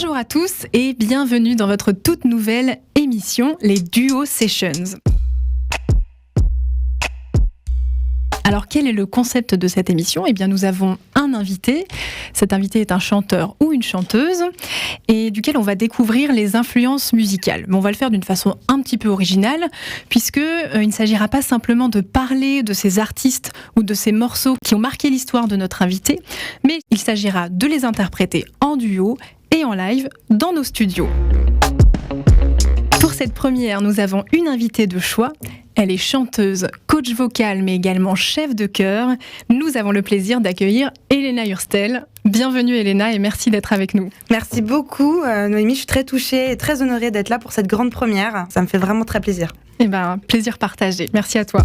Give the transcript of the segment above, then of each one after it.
Bonjour à tous et bienvenue dans votre toute nouvelle émission, les Duo Sessions. Alors, quel est le concept de cette émission ? Eh bien, nous avons un invité. Cet invité est un chanteur ou une chanteuse et duquel on va découvrir les influences musicales. Mais on va le faire d'une façon un petit peu originale puisque il ne s'agira pas simplement de parler de ces artistes ou de ces morceaux qui ont marqué l'histoire de notre invité, mais il s'agira de les interpréter en duo et en live dans nos studios. Pour cette première, nous avons une invitée de choix. Elle est chanteuse, coach vocal, mais également chef de chœur. Nous avons le plaisir d'accueillir Elena Hurstel. Bienvenue Elena et merci d'être avec nous. Merci beaucoup Noémie, je suis très touchée et très honorée d'être là pour cette grande première. Ça me fait vraiment très plaisir. Plaisir partagé. Merci à toi.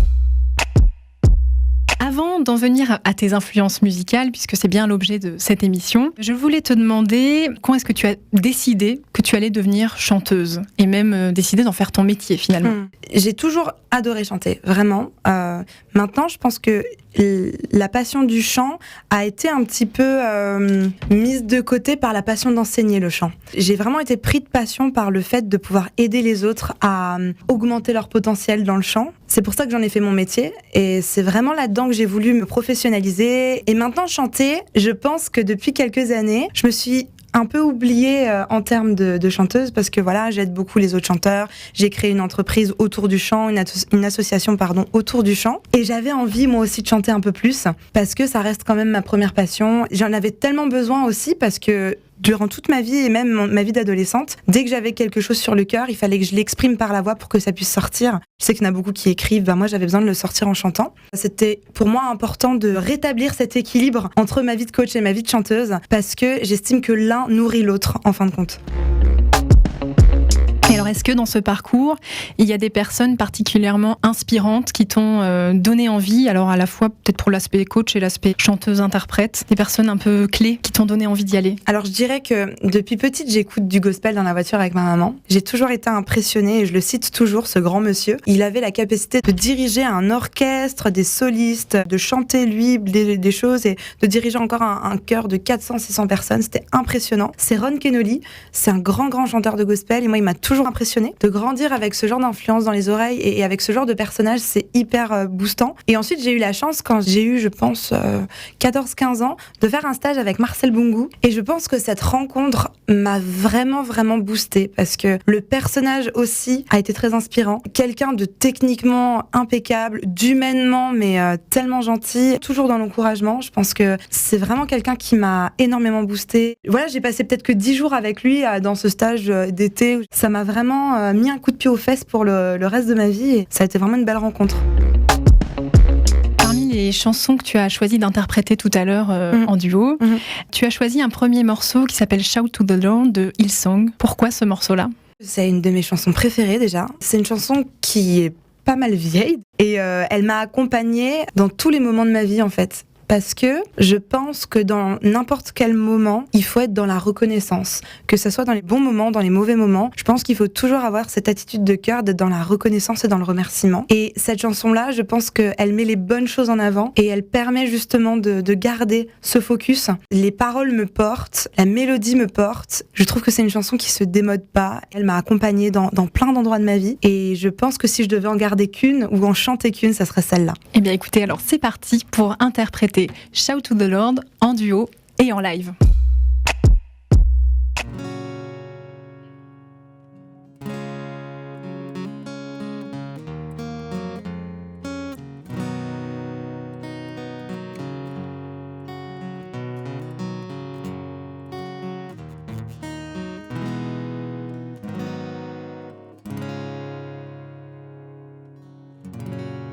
Avant d'en venir à tes influences musicales, puisque c'est bien l'objet de cette émission, je voulais te demander quand est-ce que tu as décidé que tu allais devenir chanteuse et même décidé d'en faire ton métier finalement. J'ai toujours adoré chanter, vraiment. Maintenant, je pense que la passion du chant a été un petit peu mise de côté par la passion d'enseigner le chant. J'ai vraiment été pris de passion par le fait de pouvoir aider les autres à augmenter leur potentiel dans le chant. C'est pour ça que j'en ai fait mon métier et c'est vraiment là-dedans que j'ai voulu me professionnaliser. Et maintenant, chanter, je pense que depuis quelques années, je me suis un peu oubliée en termes de chanteuse parce que voilà, j'aide beaucoup les autres chanteurs. J'ai créé une entreprise autour du chant, une association autour du chant. Et j'avais envie moi aussi de chanter un peu plus parce que ça reste quand même ma première passion. J'en avais tellement besoin aussi parce que durant toute ma vie et même ma vie d'adolescente, dès que j'avais quelque chose sur le cœur, il fallait que je l'exprime par la voix pour que ça puisse sortir. Je sais qu'il y en a beaucoup qui écrivent, moi j'avais besoin de le sortir en chantant. C'était pour moi important de rétablir cet équilibre entre ma vie de coach et ma vie de chanteuse parce que j'estime que l'un nourrit l'autre en fin de compte. Alors, est-ce que dans ce parcours, il y a des personnes particulièrement inspirantes qui t'ont donné envie, alors à la fois peut-être pour l'aspect coach et l'aspect chanteuse-interprète, des personnes un peu clés qui t'ont donné envie d'y aller ? Alors, je dirais que depuis petite, j'écoute du gospel dans la voiture avec ma maman. J'ai toujours été impressionnée, et je le cite toujours, ce grand monsieur. Il avait la capacité de diriger un orchestre, des solistes, de chanter, lui, des choses, et de diriger encore un chœur de 400-600 personnes. C'était impressionnant. C'est Ron Kenoly, c'est un grand chanteur de gospel, et moi, il m'a toujours impressionnée. De grandir avec ce genre d'influence dans les oreilles et avec ce genre de personnage, c'est hyper boostant. Et ensuite, j'ai eu la chance, quand j'ai eu, je pense, 14-15 ans, de faire un stage avec Marcel Bongou. Et je pense que cette rencontre m'a vraiment boostée parce que le personnage aussi a été très inspirant. Quelqu'un de techniquement impeccable, d'humainement, mais tellement gentil, toujours dans l'encouragement. Je pense que c'est vraiment quelqu'un qui m'a énormément boostée. Voilà, j'ai passé peut-être que 10 jours avec lui dans ce stage d'été. Ça m'a vraiment mis un coup de pied aux fesses pour le reste de ma vie et ça a été vraiment une belle rencontre. Parmi les chansons que tu as choisi d'interpréter tout à l'heure en duo, tu as choisi un premier morceau qui s'appelle Shout to the Lord de Hillsong. Pourquoi ce morceau-là ? C'est une de mes chansons préférées déjà. C'est une chanson qui est pas mal vieille et elle m'a accompagnée dans tous les moments de ma vie en fait. Parce que je pense que dans n'importe quel moment, il faut être dans la reconnaissance. Que ce soit dans les bons moments, dans les mauvais moments, je pense qu'il faut toujours avoir cette attitude de cœur d'être dans la reconnaissance et dans le remerciement. Et cette chanson-là, je pense qu'elle met les bonnes choses en avant et elle permet justement de garder ce focus. Les paroles me portent, la mélodie me porte. Je trouve que c'est une chanson qui se démode pas. Elle m'a accompagnée dans plein d'endroits de ma vie et je pense que si je devais en garder qu'une ou en chanter qu'une, ça serait celle-là. Eh bien écoutez, alors c'est parti pour interpréter Shout to the Lord en duo et en live.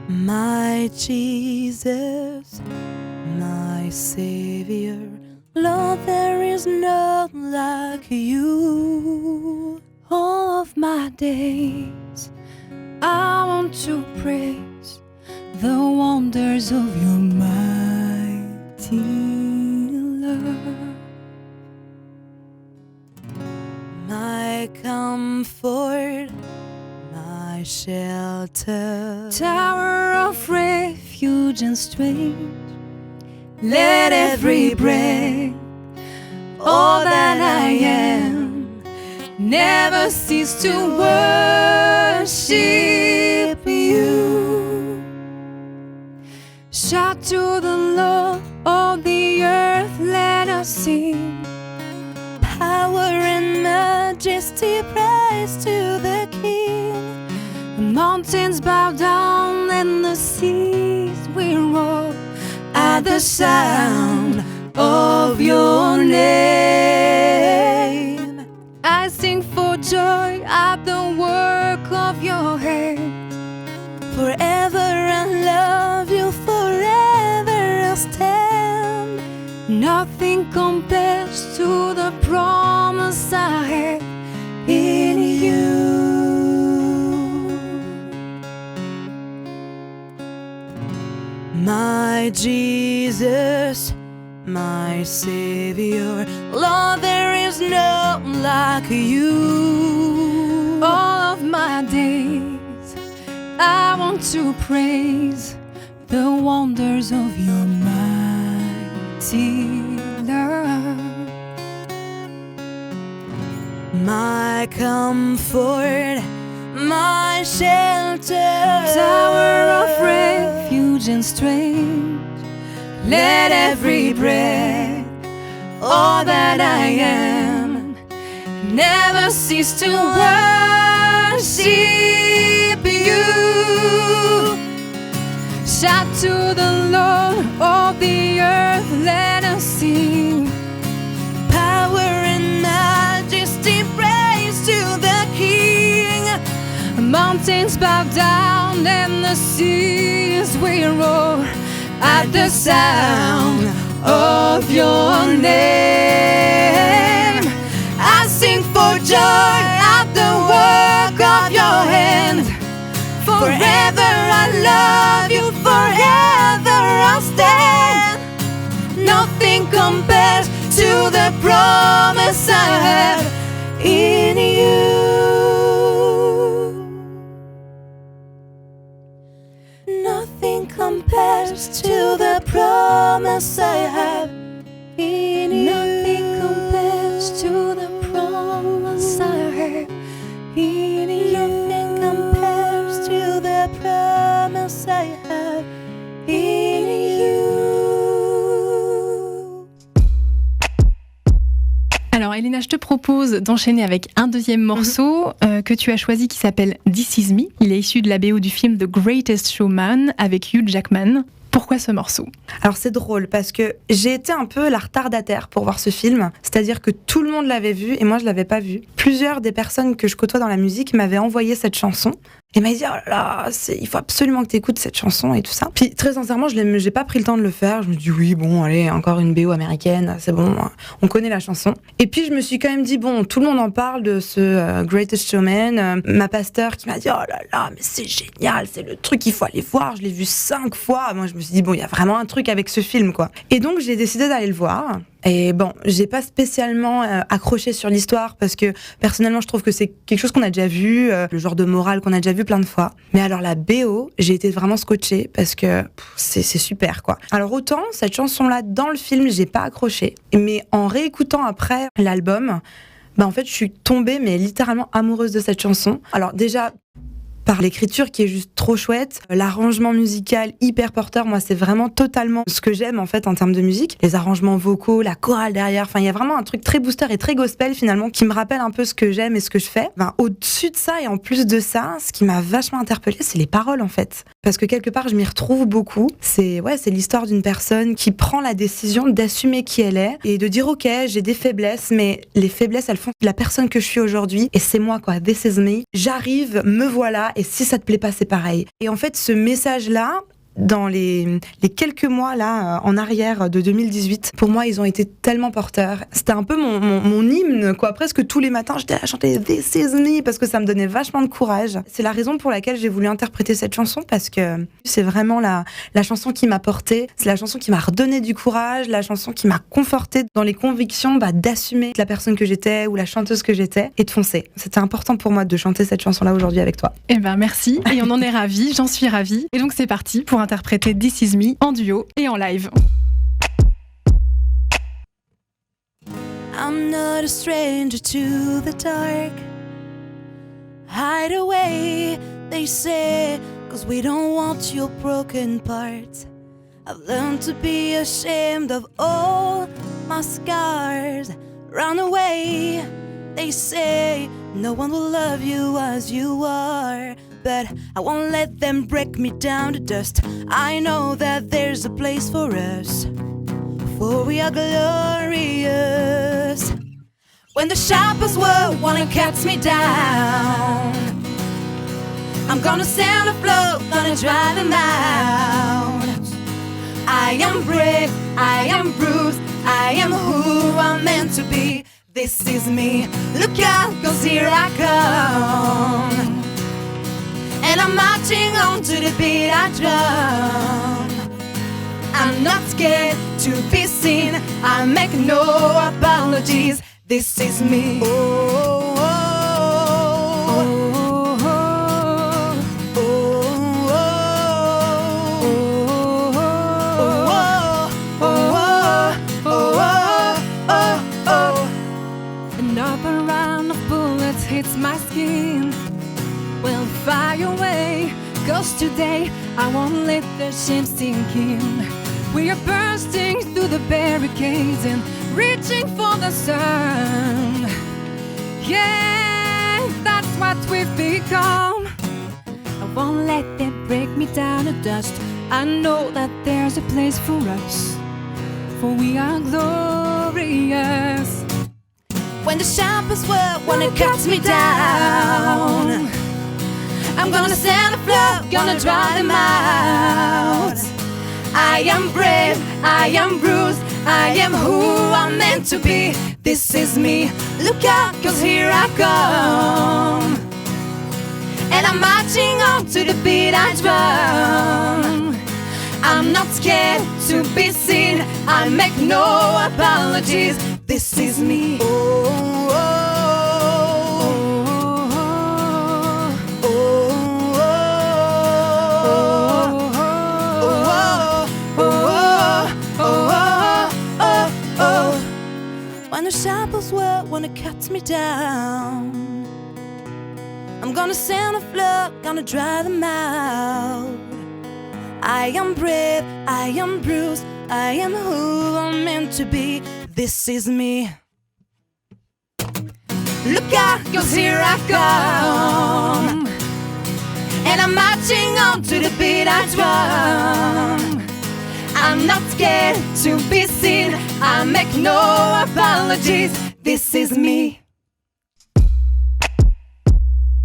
My Jesus, my Savior, Lord, there is none like you. All of my days, I want to praise the wonders of your mighty love. My comfort, my shelter, Tower of refuge and strength, let every breath, all that I am, never cease to worship you. Shout to the Lord, all the earth, let us sing. Power and majesty, praise to the King. The mountains bow down and the seas will roar at the sound of your name. I sing for joy at the work of your hands. Forever I love you, forever I'll stand. Nothing compares to the promise I have in you. My Jesus, my Savior, Lord, there is no like you. All of my days I want to praise the wonders of your mighty love. My comfort, my shelter, tower of refuge and strength. Let every breath, all that I am, never cease to worship you. Shout to the Lord, all the earth, let us sing. Power and majesty, praise to the King. Mountains bow down and the seas will roar at the sound of your name. I sing for joy at the work of your hand. Forever I love you, forever I'll stand. Nothing compares to the promise I have in you. Nothing compares to the promise I have in you. Nothing compares to the promise I have in you. Nothing compares to the promise I have in you. Alors Elena, je te propose d'enchaîner avec un deuxième morceau que tu as choisi qui s'appelle This Is Me. Il est issu de la BO du film The Greatest Showman avec Hugh Jackman. Pourquoi ce morceau ? Alors c'est drôle parce que j'ai été un peu la retardataire pour voir ce film, c'est-à-dire que tout le monde l'avait vu et moi je l'avais pas vu. Plusieurs des personnes que je côtoie dans la musique m'avaient envoyé cette chanson et m'avaient dit oh là là, il faut absolument que tu écoutes cette chanson et tout ça. Puis très sincèrement, j'ai pas pris le temps de le faire. Je me dis oui bon allez encore une BO américaine, c'est bon, on connaît la chanson. Et puis je me suis quand même dit bon tout le monde en parle de ce Greatest Showman. Ma pasteur qui m'a dit oh là là mais c'est génial, c'est le truc qu'il faut aller voir. Je l'ai vu 5 fois. Moi je me suis dit bon il y a vraiment un truc avec ce film quoi. Et donc j'ai décidé d'aller le voir. Et bon, j'ai pas spécialement accroché sur l'histoire parce que personnellement je trouve que c'est quelque chose qu'on a déjà vu, le genre de morale qu'on a déjà vu plein de fois. Mais alors la BO, j'ai été vraiment scotchée parce que c'est super quoi. Alors autant cette chanson-là dans le film, j'ai pas accroché, mais en réécoutant après l'album, bah en fait je suis tombée mais littéralement amoureuse de cette chanson. Alors déjà par l'écriture qui est juste trop chouette, l'arrangement musical hyper porteur, moi c'est vraiment totalement ce que j'aime en fait en termes de musique, les arrangements vocaux, la chorale derrière, enfin il y a vraiment un truc très booster et très gospel finalement qui me rappelle un peu ce que j'aime et ce que je fais. Enfin, au-dessus de ça et en plus de ça, ce qui m'a vachement interpellée, c'est les paroles en fait. Parce que quelque part je m'y retrouve beaucoup, c'est l'histoire d'une personne qui prend la décision d'assumer qui elle est et de dire ok j'ai des faiblesses mais les faiblesses elles font la personne que je suis aujourd'hui et c'est moi quoi, this is me, j'arrive, me voilà et si ça te plaît pas c'est pareil. Et en fait ce message là dans les quelques mois là en arrière de 2018, pour moi ils ont été tellement porteurs. C'était un peu mon hymne quoi, presque tous les matins j'étais à chanter This Is Me parce que ça me donnait vachement de courage. C'est la raison pour laquelle j'ai voulu interpréter cette chanson parce que c'est vraiment la chanson qui m'a portée, c'est la chanson qui m'a redonné du courage, la chanson qui m'a confortée dans les convictions d'assumer la personne que j'étais ou la chanteuse que j'étais et de foncer. C'était important pour moi de chanter cette chanson là aujourd'hui avec toi. Eh ben merci et on en est ravis, j'en suis ravie. Et donc c'est parti pour interpréter This Is Me en duo et en live. I'm not a stranger to the dark. Hide away, they say, 'cause we don't want your broken parts. I've learned to be ashamed of all my scars. Run away, they say, no one will love you as you are. But I won't let them break me down to dust. I know that there's a place for us, for we are glorious. When the sharpest word wanna cut me down, I'm gonna stand afloat, gonna drive them out. I am brave, I am bruised, I am who I'm meant to be. This is me, look out, 'cause here I come. And I'm marching on to the beat I drum. I'm not scared to be seen, I make no apologies. This is me. Oh, oh, another round of bullets hits my skin. Well, fire away, 'cause today I won't let the shame sink in. We are bursting through the barricades and reaching for the sun. Yeah, that's what we've become. I won't let them break me down to dust. I know that there's a place for us, for we are glorious. When the sharpest word wanna cut me down, I'm gonna stand afloat, gonna drive them out. I am brave, I am bruised, I am who I'm meant to be. This is me, look out, 'cause here I come. And I'm marching on to the beat I drum. I'm not scared to be seen, I make no apologies. This is me. Oh, when the sharpest word wanna cut me down, I'm gonna stand afloat, gonna drive them out. I am brave, I am bruised, I am who I'm meant to be. This is me. Look out, 'cause here I come. And I'm marching on to the beat I drum. I'm not scared to be seen, I make no apologies. This is me.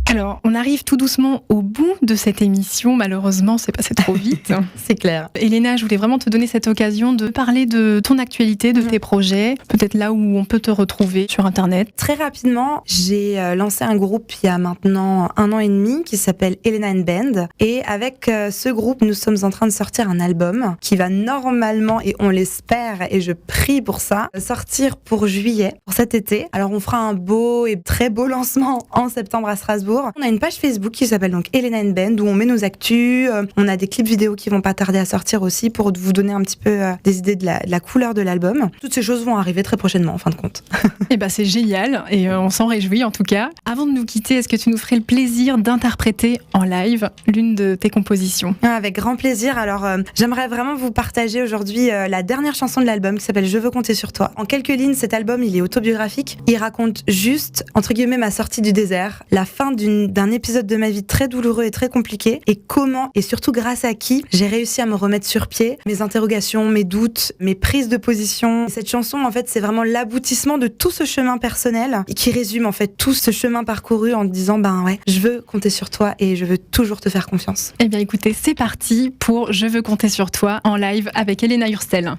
Alors, on arrive tout doucement au bout de cette émission. Malheureusement, c'est passé trop vite. C'est clair. Elena, je voulais vraiment te donner cette occasion de parler de ton actualité, de tes projets, peut-être là où on peut te retrouver sur Internet. Très rapidement, j'ai lancé un groupe il y a maintenant 1 an et demi qui s'appelle Elena and Band. Et avec ce groupe, nous sommes en train de sortir un album qui va normalement, et on l'espère, et je prie pour ça, sortir pour juillet, pour cet été. Alors on fera un beau et très beau lancement en septembre à Strasbourg. On a une page Facebook qui s'appelle donc Elena and Band où on met nos actus. On a des clips vidéo qui vont pas tarder à sortir aussi pour vous donner un petit peu des idées de la couleur de l'album. Toutes ces choses vont arriver très prochainement en fin de compte. Eh ben c'est génial et on s'en réjouit en tout cas. Avant de nous quitter, est-ce que tu nous ferais le plaisir d'interpréter en live l'une de tes compositions ? Avec grand plaisir. Alors j'aimerais vraiment vous partager aujourd'hui la dernière chanson de l'album qui s'appelle Je veux compter sur toi. En quelques lignes, cet album il est autobiographique. Il raconte juste, entre guillemets, ma sortie du désert, la fin d'un épisode de ma vie très douloureux et très compliqué, et comment, et surtout grâce à qui, j'ai réussi à me remettre sur pied, mes interrogations, mes doutes, mes prises de position. Et cette chanson, en fait, c'est vraiment l'aboutissement de tout ce chemin personnel, et qui résume, en fait, tout ce chemin parcouru en disant, ben ouais, je veux compter sur toi et je veux toujours te faire confiance. Eh bien, écoutez, c'est parti pour Je veux compter sur toi en live avec Elena Hurstel.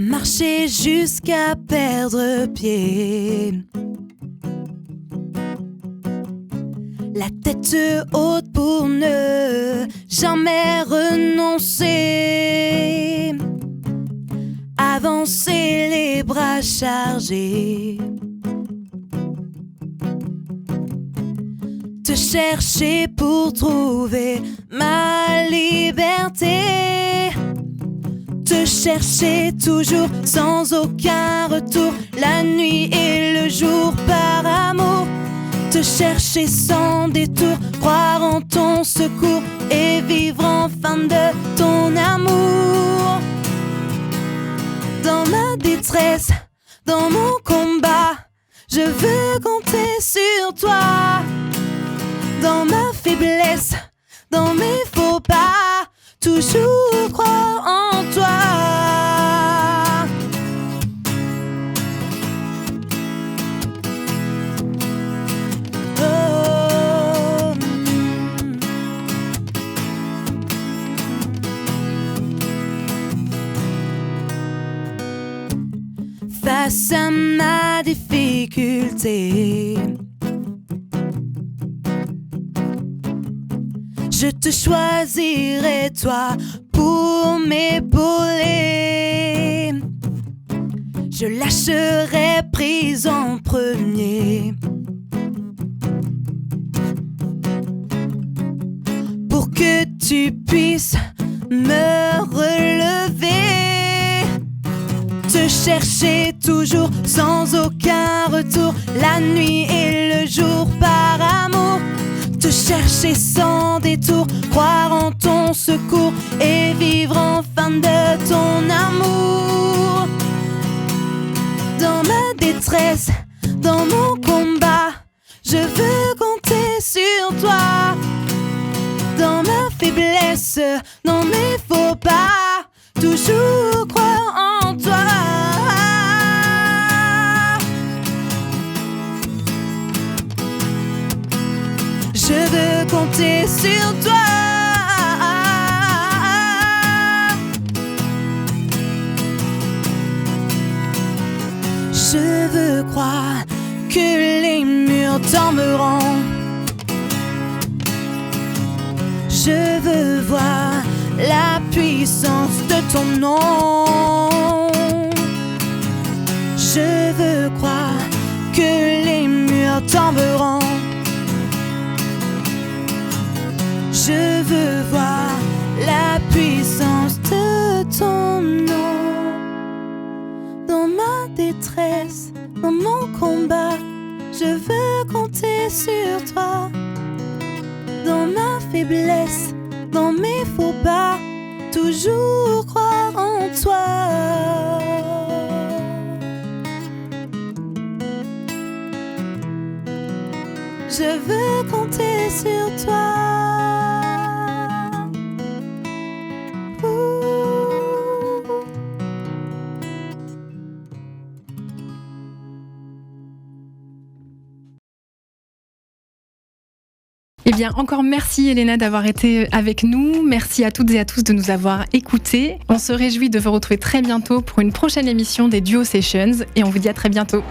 Marcher jusqu'à perdre pied, la tête haute pour ne jamais renoncer, avancer les bras chargés, te chercher pour trouver ma liberté, te chercher toujours sans aucun retour, la nuit et le jour par amour, te chercher sans détour, croire en ton secours et vivre enfin de ton amour. Dans ma détresse, dans mon combat, je veux compter sur toi. Dans ma faiblesse, dans mes faux pas, toujours croire en toi. Face à ma difficulté, je te choisirai toi pour m'épauler. Je lâcherai prise en premier pour que tu puisses me relever. Te chercher toujours sans aucun retour, la nuit et le jour par amour. Te chercher sans détour, croire en ton secours et vivre enfin de ton amour. Dans ma détresse, dans mon combat, je veux compter sur toi. Dans ma faiblesse, dans mes faux pas, toujours croire en toi. Je veux compter sur toi. Je veux croire que les murs tomberont. Je veux voir la puissance de ton nom. Je veux croire que les murs tomberont. Je veux voir la puissance de ton nom. Dans ma détresse, dans mon combat, je veux compter sur toi. Dans ma faiblesse, dans mes faux pas, toujours croire en toi. Je veux compter sur toi. Eh bien, encore merci Elena d'avoir été avec nous. Merci à toutes et à tous de nous avoir écoutés. On se réjouit de vous retrouver très bientôt pour une prochaine émission des Duo Sessions et on vous dit à très bientôt.